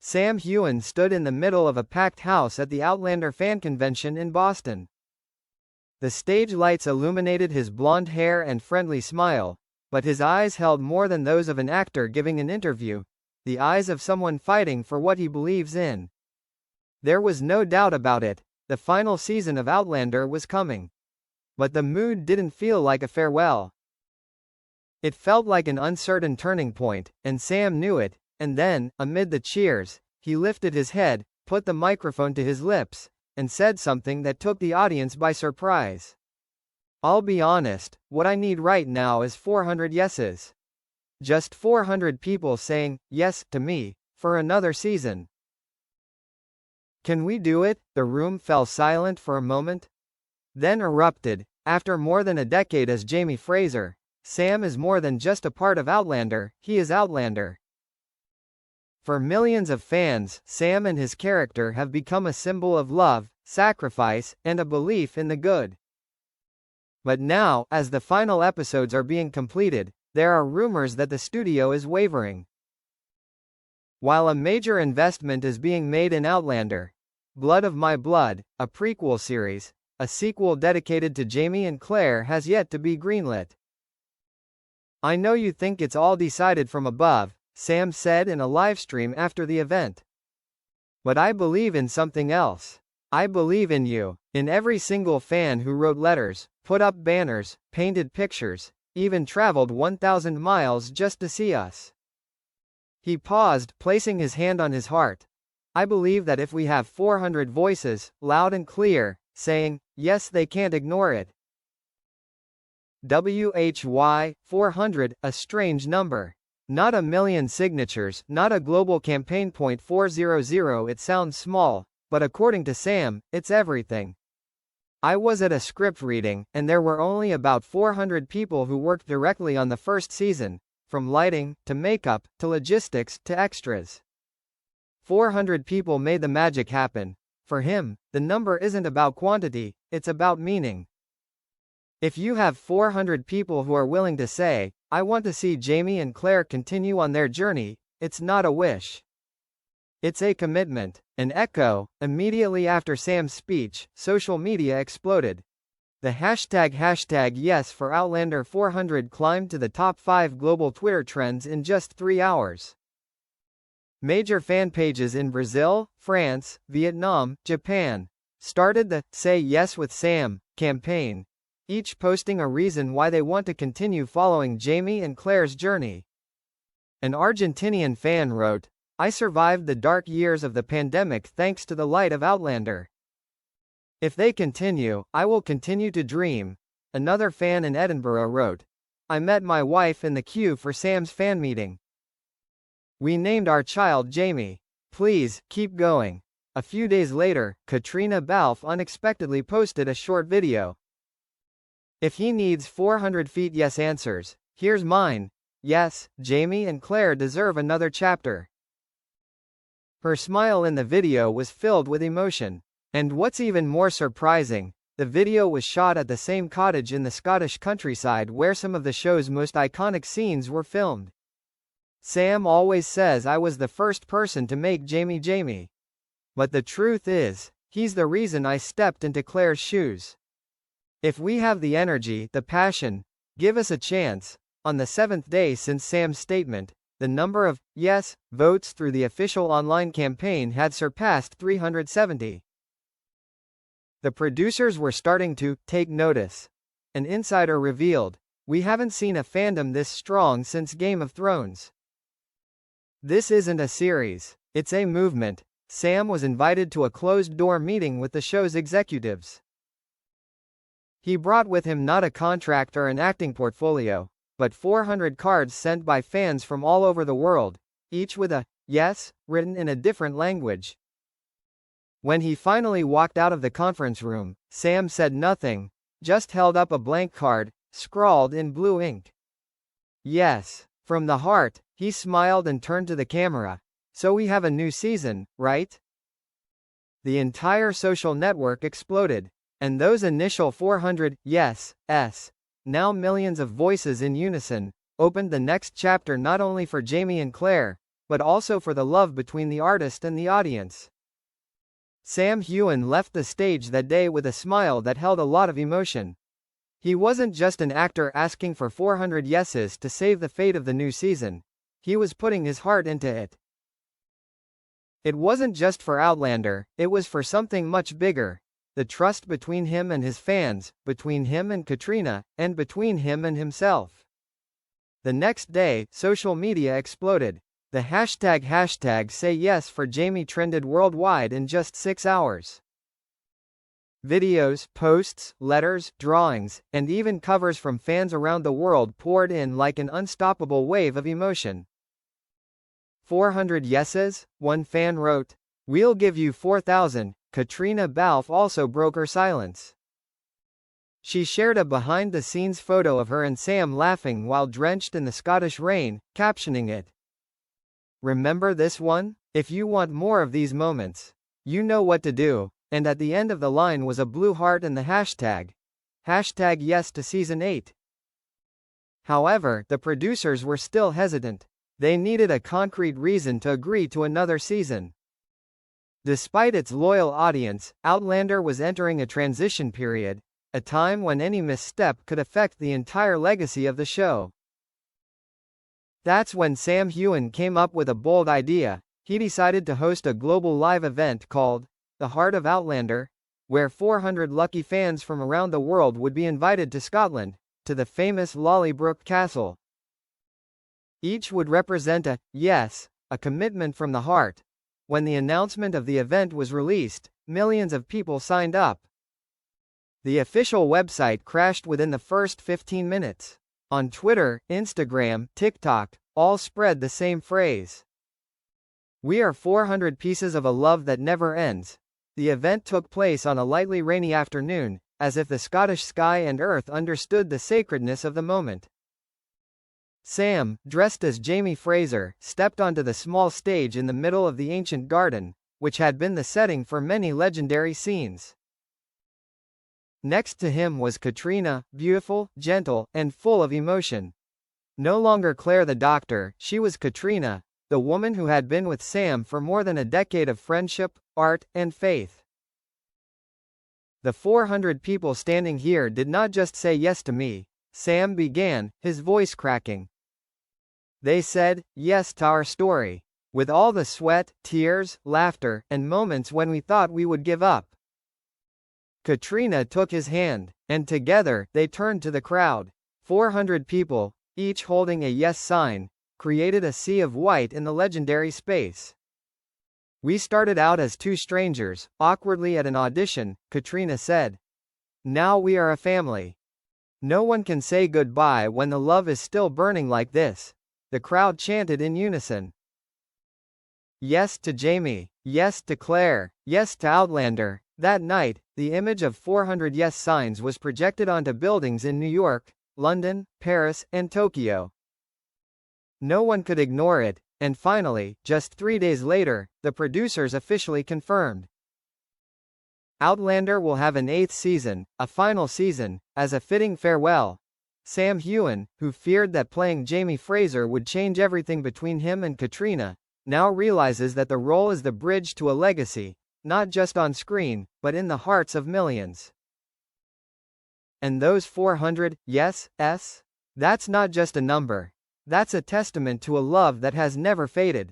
Sam Heughan stood in the middle of a packed house at the Outlander fan convention in Boston. The stage lights illuminated his blonde hair and friendly smile, but his eyes held more than those of an actor giving an interview, the eyes of someone fighting for what he believes in. There was no doubt about it, the final season of Outlander was coming. But the mood didn't feel like a farewell. It felt like an uncertain turning point, and Sam knew it, and then, amid the cheers, he lifted his head, put the microphone to his lips, and said something that took the audience by surprise. "I'll be honest, what I need right now is 400 yeses. Just 400 people saying, yes, to me, for another season." "Can we do it?" The room fell silent for a moment. Then erupted. After more than a decade as Jamie Fraser, Sam is more than just a part of Outlander, he is Outlander. For millions of fans, Sam and his character have become a symbol of love, sacrifice, and a belief in the good. But now, as the final episodes are being completed, there are rumors that the studio is wavering. While a major investment is being made in Outlander, Blood of My Blood, a prequel series, a sequel dedicated to Jamie and Claire has yet to be greenlit. "I know you think it's all decided from above," Sam said in a livestream after the event. "But I believe in something else. I believe in you, in every single fan who wrote letters, put up banners, painted pictures, even traveled 1,000 miles just to see us." He paused, placing his hand on his heart. "I believe that if we have 400 voices, loud and clear, saying, yes, they can't ignore it." WHY, 400, a strange number. Not a million signatures, not a global campaign. 400, it sounds small, but according to Sam, it's everything. "I was at a script reading, and there were only about 400 people who worked directly on the first season, from lighting, to makeup, to logistics, to extras. 400 people made the magic happen." For him, the number isn't about quantity, it's about meaning. If you have 400 people who are willing to say, "I want to see Jamie and Claire continue on their journey," it's not a wish. It's a commitment. An echo. Immediately after Sam's speech, social media exploded. The hashtag yes for Outlander 400 climbed to the top 5 global Twitter trends in just 3 hours. Major fan pages in Brazil, France, Vietnam, Japan started the "Say Yes with Sam" campaign, each posting a reason why they want to continue following Jamie and Claire's journey. An Argentinian fan wrote, "I survived the dark years of the pandemic thanks to the light of Outlander. If they continue, I will continue to dream." Another fan in Edinburgh wrote, "I met my wife in the queue for Sam's fan meeting. We named our child Jamie. Please, keep going." A few days later, Katrina Balfe unexpectedly posted a short video. "If he needs 400 feet yes answers, here's mine. Yes, Jamie and Claire deserve another chapter." Her smile in the video was filled with emotion. And what's even more surprising, the video was shot at the same cottage in the Scottish countryside where some of the show's most iconic scenes were filmed. "Sam always says I was the first person to make Jamie Jamie. But the truth is, he's the reason I stepped into Claire's shoes. If we have the energy, the passion, give us a chance." On the 7th day since Sam's statement, the number of yes votes through the official online campaign had surpassed 370. The producers were starting to take notice. An insider revealed, "We haven't seen a fandom this strong since Game of Thrones. This isn't a series, it's a movement." Sam was invited to a closed-door meeting with the show's executives. He brought with him not a contract or an acting portfolio, but 400 cards sent by fans from all over the world, each with a yes written in a different language. When he finally walked out of the conference room, Sam said nothing, just held up a blank card, scrawled in blue ink. "Yes. From the heart." He smiled and turned to the camera. "So we have a new season, right?" The entire social network exploded. And those initial 400 yes, now millions of voices in unison, opened the next chapter not only for Jamie and Claire, but also for the love between the artist and the audience. Sam Heughan left the stage that day with a smile that held a lot of emotion. He wasn't just an actor asking for 400 yeses to save the fate of the new season. He was putting his heart into it. It wasn't just for Outlander, it was for something much bigger. The trust between him and his fans, between him and Katrina, and between him and himself. The next day, social media exploded. The hashtag Say Yes for Jamie trended worldwide in just 6 hours. Videos, posts, letters, drawings, and even covers from fans around the world poured in like an unstoppable wave of emotion. 400 yeses? One fan wrote. We'll give you 4,000. Katrina Balfe also broke her silence. She shared a behind-the-scenes photo of her and Sam laughing while drenched in the Scottish rain, captioning it. Remember this one? If you want more of these moments, you know what to do. And at the end of the line was a blue heart and the hashtag yes to season 8. However, the producers were still hesitant. They needed a concrete reason to agree to another season. Despite its loyal audience, Outlander was entering a transition period, a time when any misstep could affect the entire legacy of the show. That's when Sam Heughan came up with a bold idea. He decided to host a global live event called The Heart of Outlander, where 400 lucky fans from around the world would be invited to Scotland, to the famous Lollybrook Castle. Each would represent a yes, a commitment from the heart. When the announcement of the event was released, millions of people signed up. The official website crashed within the first 15 minutes. On Twitter, Instagram, TikTok, all spread the same phrase. We are 400 pieces of a love that never ends. The event took place on a lightly rainy afternoon, as if the Scottish sky and earth understood the sacredness of the moment. Sam, dressed as Jamie Fraser, stepped onto the small stage in the middle of the ancient garden, which had been the setting for many legendary scenes. Next to him was Katrina, beautiful, gentle, and full of emotion. No longer Claire the doctor, she was Katrina, the woman who had been with Sam for more than a decade of friendship, art, and faith. The 400 people standing here did not just say yes to me, Sam began, his voice cracking. They said, yes to our story. With all the sweat, tears, laughter, and moments when we thought we would give up. Katrina took his hand, and together, they turned to the crowd. 400 people, each holding a yes sign, created a sea of white in the legendary space. We started out as two strangers, awkwardly at an audition, Katrina said. Now we are a family. No one can say goodbye when the love is still burning like this. The crowd chanted in unison. Yes to Jamie, yes to Claire, yes to Outlander. That night, the image of 400 yes signs was projected onto buildings in New York, London, Paris, and Tokyo. No one could ignore it, and finally, just 3 days later, the producers officially confirmed. Outlander will have an 8th season, a final season, as a fitting farewell. Sam Heughan, who feared that playing Jamie Fraser would change everything between him and Katrina, now realizes that the role is the bridge to a legacy, not just on screen, but in the hearts of millions. And those 400 yes, that's not just a number. That's a testament to a love that has never faded.